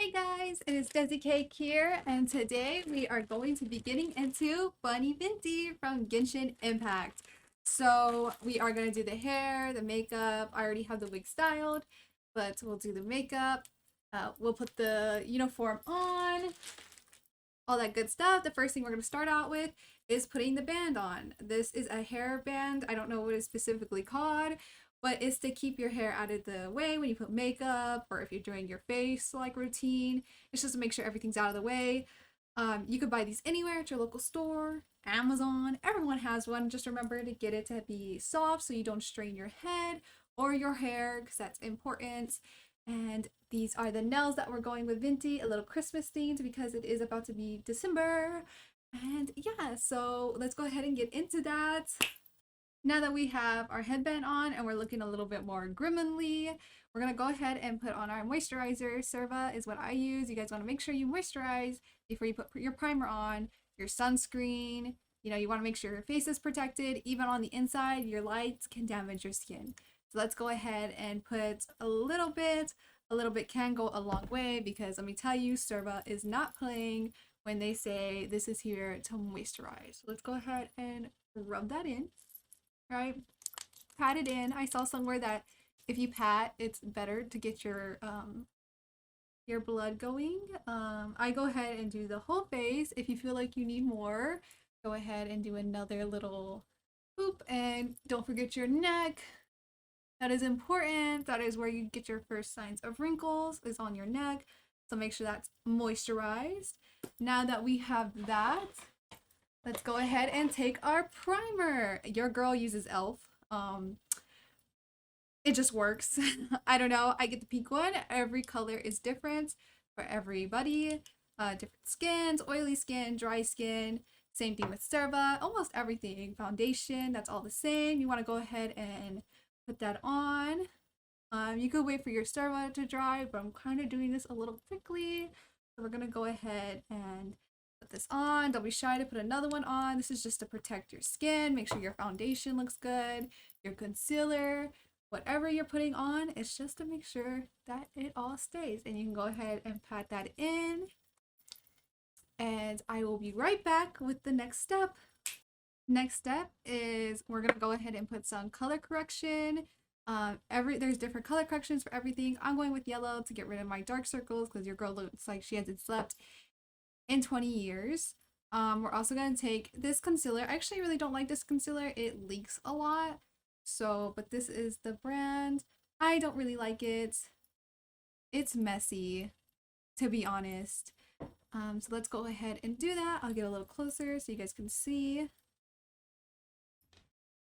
Hey guys, it is Desi Cake here, and today we are going to be getting into Bunny Venti from Genshin Impact. So we are going to do the hair, the makeup. I already have the wig styled, but we'll do the makeup. We'll put the uniform on, all that good stuff. The first thing we're going to start out with is putting the band on. This is a hair band. I don't know what it's specifically called, but it's to keep your hair out of the way when you put makeup or if you're doing your face like routine. It's just to make sure everything's out of the way. You could buy these anywhere at your local store, Amazon. Everyone has one. Just remember to get it to be soft so you don't strain your head or your hair because that's important. And these are the nails that we're going with Venti, a little Christmas themed because it is about to be December. And yeah, so let's go ahead and get into that. Now that we have our headband on and we're looking a little bit more gremlinly, we're going to go ahead and put on our moisturizer. Cerva is what I use. You guys want to make sure you moisturize before you put your primer on, your sunscreen. You want to make sure your face is protected. Even on the inside, your lights can damage your skin. So let's go ahead and put a little bit. A little bit can go a long way because let me tell you, Cerva is not playing when they say this is here to moisturize. So let's go ahead and rub that in. Right? Pat it in. I saw somewhere that if you pat, it's better to get your blood going. I go ahead and do the whole face. If you feel like you need more, go ahead and do another little boop. And don't forget your neck. That is important. That is where you get your first signs of wrinkles, is on your neck. So make sure that's moisturized. Now that we have that, let's go ahead and take our primer. Your girl uses e.l.f. It just works. I don't know. I get the pink one. Every color is different for everybody. Different skins, oily skin, dry skin. Same thing with Cerva. Almost everything. Foundation, that's all the same. You want to go ahead and put that on. You could wait for your Cerva to dry, but I'm kind of doing this a little quickly. So we're going to go ahead and put this on. Don't be shy to put another one on. This is just to protect your skin. Make sure your foundation looks good. Your concealer, whatever you're putting on, it's just to make sure that it all stays. And you can go ahead and pat that in. And I will be right back with the next step. Next step is we're going to go ahead and put some color correction. There's different color corrections for everything. I'm going with yellow to get rid of my dark circles because your girl looks like she hasn't slept in 20 years. We're also going to take this concealer. I actually really don't like this concealer. It leaks a lot. But this is the brand. I don't really like it. It's messy, to be honest. So let's go ahead and do that. I'll get a little closer so you guys can see.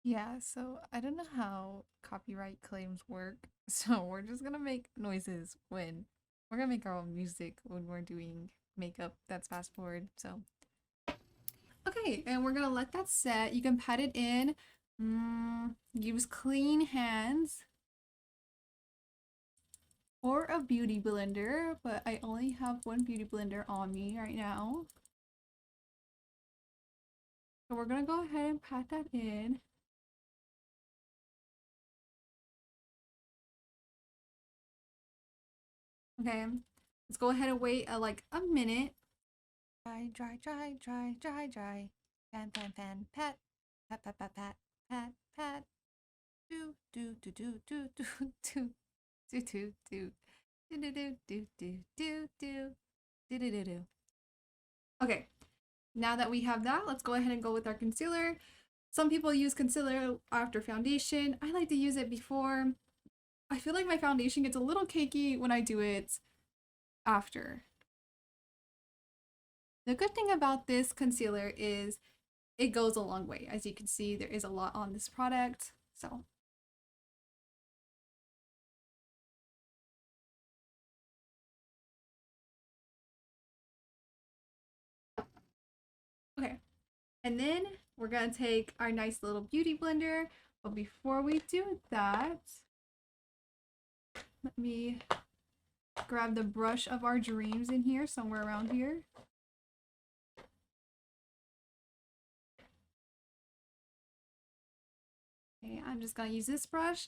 Yeah, so I don't know how copyright claims work. So we're just gonna make noises when we're gonna make our own music when we're doing makeup. That's fast forward. So okay, and we're gonna let that set. You can pat it in. Use clean hands or a beauty blender, but I only have one beauty blender on me right now. So we're gonna go ahead and pat that in. Okay, let's go ahead and wait like a minute. Dry, dry, dry, dry, dry, dry. Fan, fan, fan, pat, pat, pat, pat, pat, pat, pat. Do, do, do, do, do, do, do, do, do, do. Do do do do do do do do do do. Okay, now that we have that, let's go ahead and go with our concealer. Some people use concealer after foundation. I like to use it before. I feel like my foundation gets a little cakey when I do it after. The good thing about this concealer is it goes a long way. As you can see, there is a lot on this product. So okay, and then we're gonna take our nice little beauty blender. But before we do that, let me grab the brush of our dreams in here, somewhere around here. Okay, I'm just gonna use this brush.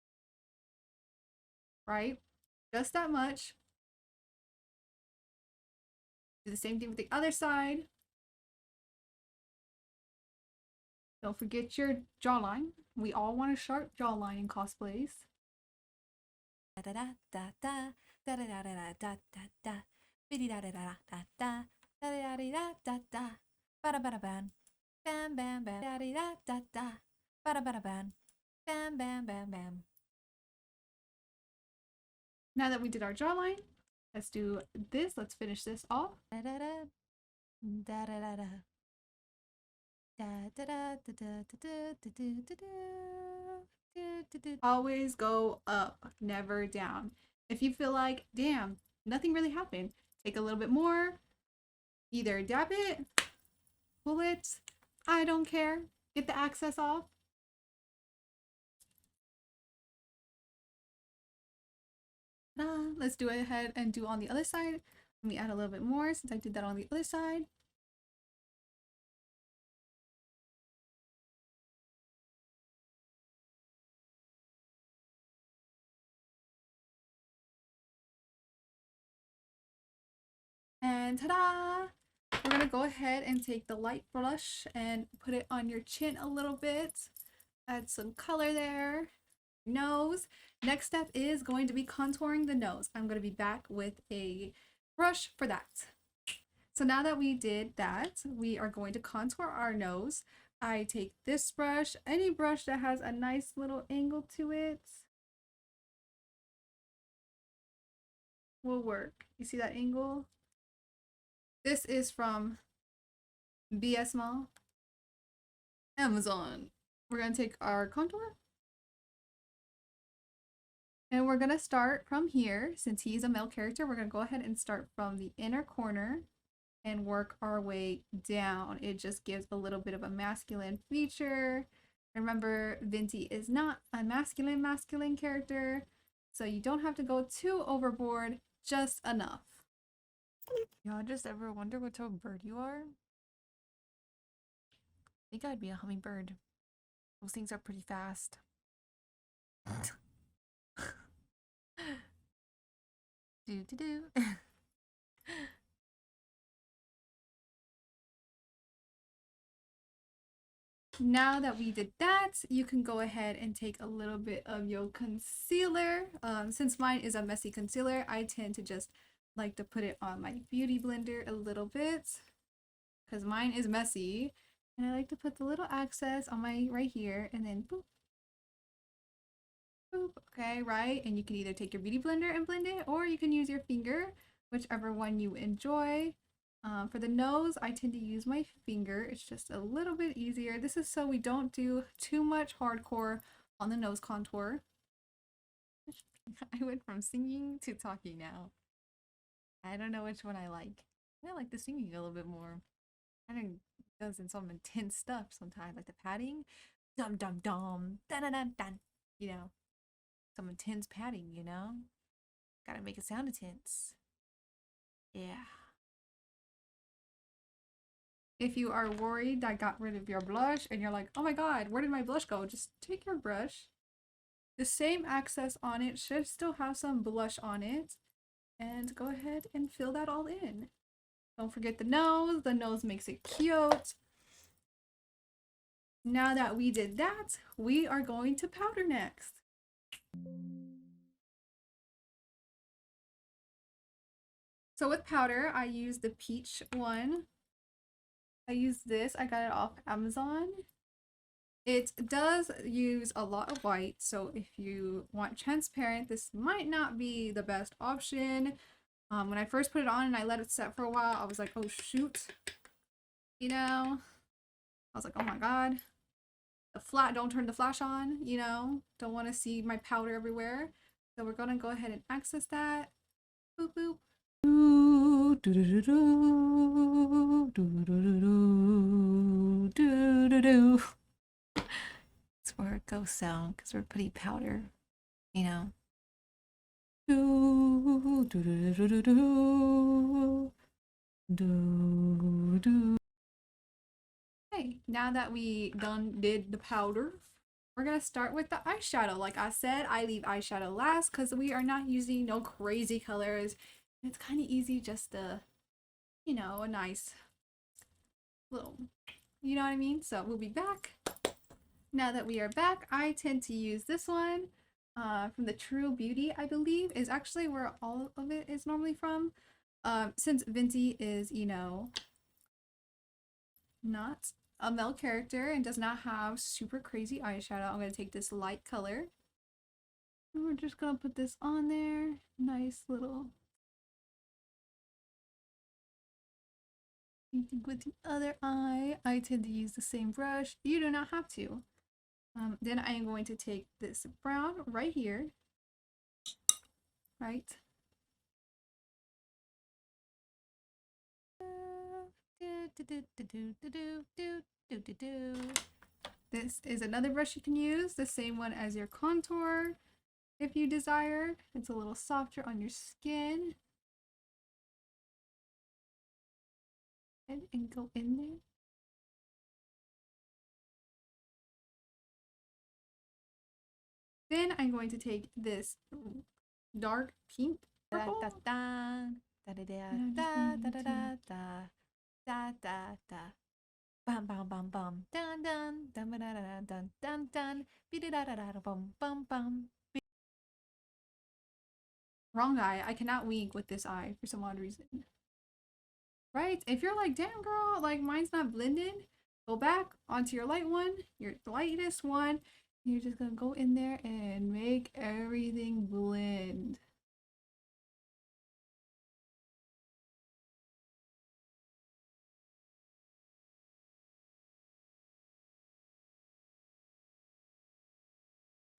right? Just that much. Do the same thing with the other side. Don't forget your jawline. We all want a sharp jawline in cosplays. Da da da da da da da da da da da biddy da da da da da da da da da da bada bada ban bam bam bam da da da da bada bada ban bam bam bam bam. Now that we did our jawline, let's do this. Let's finish this off. Da da da da da da da da da da da da da da. Always go up, never down. If you feel like, damn, nothing really happened, take a little bit more. Either dab it, pull it, I don't care. Get the excess off. Let's do it ahead and do on the other side. Let me add a little bit more since I did that on the other side. And ta-da! We're gonna go ahead and take the light brush and put it on your chin a little bit. Add some color there. Nose. Next step is going to be contouring the nose. I'm going to be back with a brush for that. So now that we did that, we are going to contour our nose. I take this brush, any brush that has a nice little angle to it will work. You see that angle? This is from BS Mall, Amazon. We're going to take our contour. And we're going to start from here. Since he's a male character, we're going to go ahead and start from the inner corner and work our way down. It just gives a little bit of a masculine feature. Remember, Venti is not a masculine character, so you don't have to go too overboard, just enough. Y'all just ever wonder what type of bird you are? I think I'd be a hummingbird. Those things are pretty fast. Do do do. Now that we did that, you can go ahead and take a little bit of your concealer. Since mine is a messy concealer, I tend to just like to put it on my beauty blender a little bit because mine is messy. And I like to put the little excess on my right here and then boop. Boop. Okay, right? And you can either take your beauty blender and blend it, or you can use your finger, whichever one you enjoy. For the nose, I tend to use my finger. It's just a little bit easier. This is so we don't do too much hardcore on the nose contour. I went from singing to talking now. I don't know which one I like. I like the singing a little bit more. I think it does in some intense stuff sometimes, like the padding. Dum dum dum. Dun dun dun dun. You know, some intense padding, you know? Gotta make it sound intense. Yeah. If you are worried I got rid of your blush and you're like, oh my god, where did my blush go? Just take your brush. The same access on it should still have some blush on it. And go ahead and fill that all in. Don't forget the nose. The nose makes it cute. Now that we did that, we are going to powder next. So with powder, I use the peach one. I use this. I got it off Amazon. It does use a lot of white, so if you want transparent, this might not be the best option. When I first put it on and I let it set for a while, I was like, oh shoot. You know? I was like, oh my god. Don't turn the flash on, you know? Don't want to see my powder everywhere. So we're gonna go ahead and access that. Boop boop. That's where it goes sound, because we're putting powder, you know. Okay, now that we did the powder, we're gonna start with the eyeshadow. Like I said, I leave eyeshadow last because we are not using no crazy colors. It's kind of easy just to, you know, a nice little, you know what I mean? So we'll be back. Now that we are back, I tend to use this one from the True Beauty, I believe, is actually where all of it is normally from. Since Venti is, you know, not a male character and does not have super crazy eyeshadow, I'm going to take this light color. And we're just going to put this on there. Nice little. With the other eye, I tend to use the same brush. You do not have to. Then I am going to take this brown right here, right? This is another brush you can use, the same one as your contour if you desire. It's a little softer on your skin. And go in there. Then I'm going to take this dark pink purple. Bum bum bum bum dun dun dun dun dun dun dun dun bum bum bum. Wrong eye. I cannot wink with this eye for some odd reason. Right? If you're like, damn girl, like mine's not blended, go back onto your light one, your lightest one. You're just gonna go in there and make everything blend.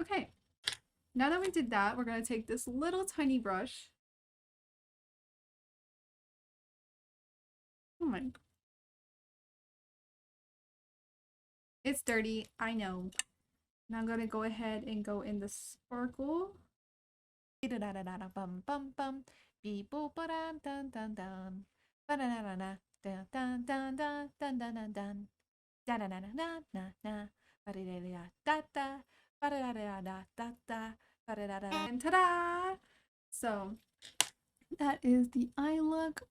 Okay, now that we did that, we're gonna take this little tiny brush. Oh my. It's dirty, I know. Now I'm gonna go ahead and go in the sparkle. Bum bum bum. Beep boop dun dun dun dun. Ba-da-da-da-da. Dun dun dun dun dun dun dun dun. Da-da-da-da-da-da-da. Ba-da-da-da-da-da. Ba-da-da-da-da-da-da. Ba-da-da-da. And ta-da! So that is the eye look.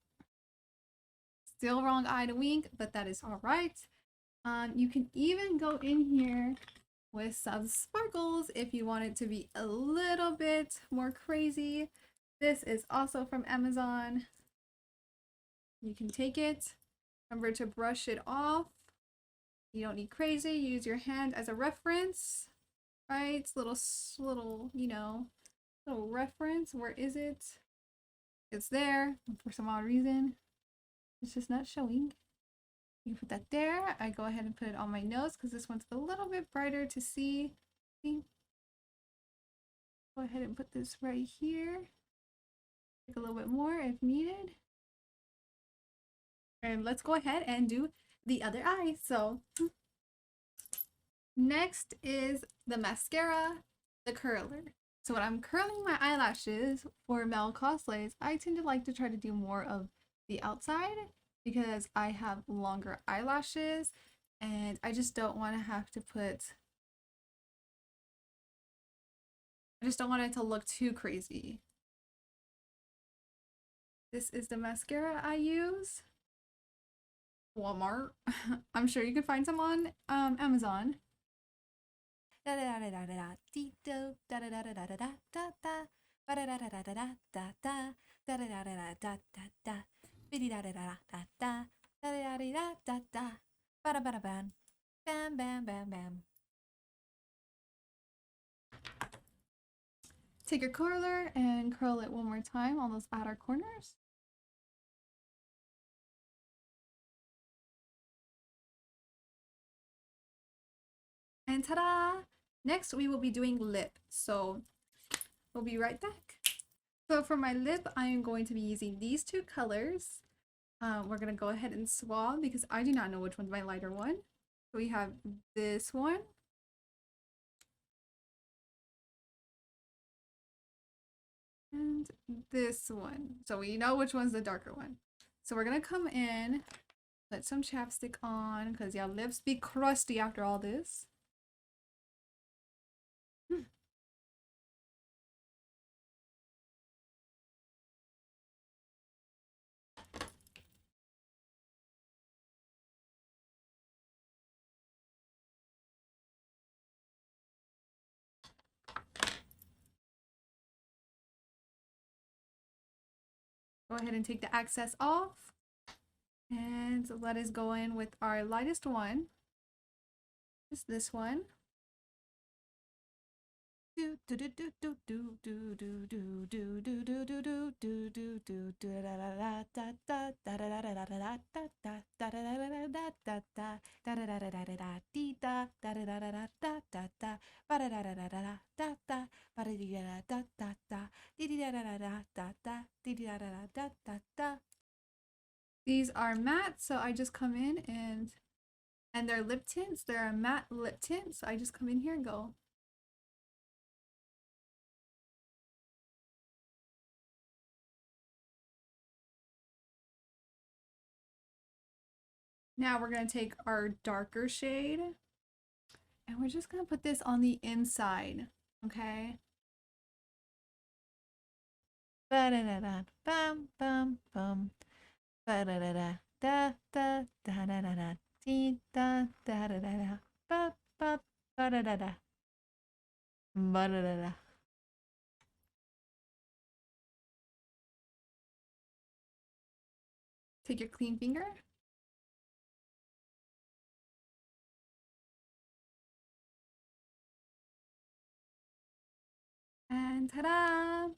Still wrong eye to wink, but that is all right. You can even go in here with some sparkles if you want it to be a little bit more crazy. This is also from Amazon. You can take it, remember to brush it off. You don't need crazy, use your hand as a reference, right? Little, you know, little reference. Where is it? It's there. For some odd reason, it's just not showing. You put that there. I go ahead and put it on my nose because this one's a little bit brighter to see. Go ahead and put this right here. Take a little bit more if needed. And let's go ahead and do the other eye. So next is the mascara, the curler. So when I'm curling my eyelashes for male cosplays, I tend to like to try to do more of the outside because I have longer eyelashes and I just don't want to have to put, I just don't want it to look too crazy. This is the mascara I use. Walmart. I'm sure you can find some on Amazon. Bam bam bam bam. Take your curler and curl it one more time on those outer corners. And ta-da! Next we will be doing lip. So we'll be right back. So for my lip, I am going to be using these two colors. We're gonna go ahead and swab because I do not know which one's my lighter one. So we have this one. And this one. So we know which one's the darker one. So we're gonna come in, put some chapstick on because your lips be crusty after all this. Go ahead and take the excess off. And let us go in with our lightest one. Just this one. These are matte, so I just come in and they're lip tints. They're a matte lip tint, so I just come in here and go. Now we're going to take our darker shade and we're just going to put this on the inside, okay? Ba-da-da-da, bum, bum, bum. Ba-da-da-da, da-da, da-da-da-da, dee, da, da-da-da-da, ba, ba, ba-da-da-da, ba-da-da-da. Take your clean finger. And ta-da!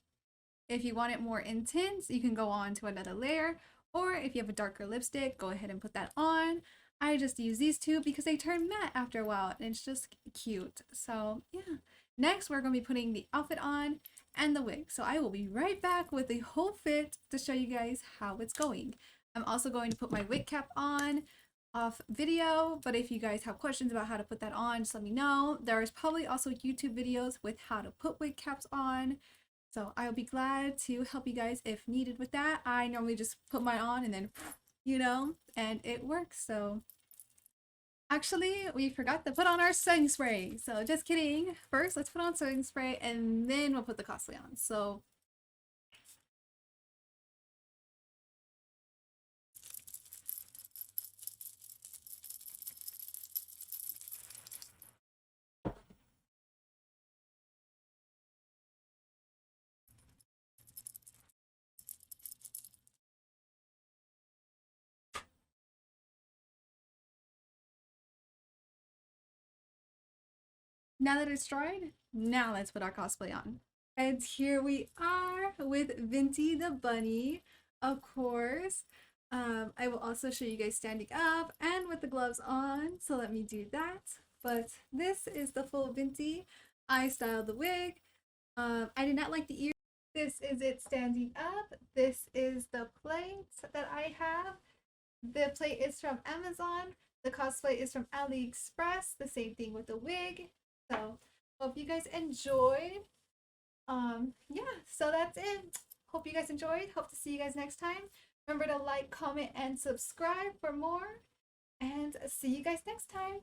If you want it more intense, you can go on to another layer, or if you have a darker lipstick, go ahead and put that on. I just use these two because they turn matte after a while and it's just cute. So yeah. Next, we're going to be putting the outfit on and the wig. So I will be right back with the whole fit to show you guys how it's going. I'm also going to put my wig cap on off video, but if you guys have questions about how to put that on, just let me know. There's probably also YouTube videos with how to put wig caps on. So I'll be glad to help you guys if needed with that. I normally just put mine on and then, you know, and it works. So actually, we forgot to put on our setting spray. So just kidding. First, let's put on setting spray and then we'll put the cosplay on. So now that it's dried, now let's put our cosplay on. And here we are with Venti the bunny, of course. I will also show you guys standing up and with the gloves on, so let me do that. But this is the full Venti. I styled the wig. I did not like the ears. This is it standing up. This is the plate that I have. The plate is from Amazon. The cosplay is from Aliexpress. The same thing with the wig. So hope you guys enjoyed. Yeah, so that's it. Hope you guys enjoyed. Hope to see you guys next time. Remember to like, comment, and subscribe for more. And see you guys next time.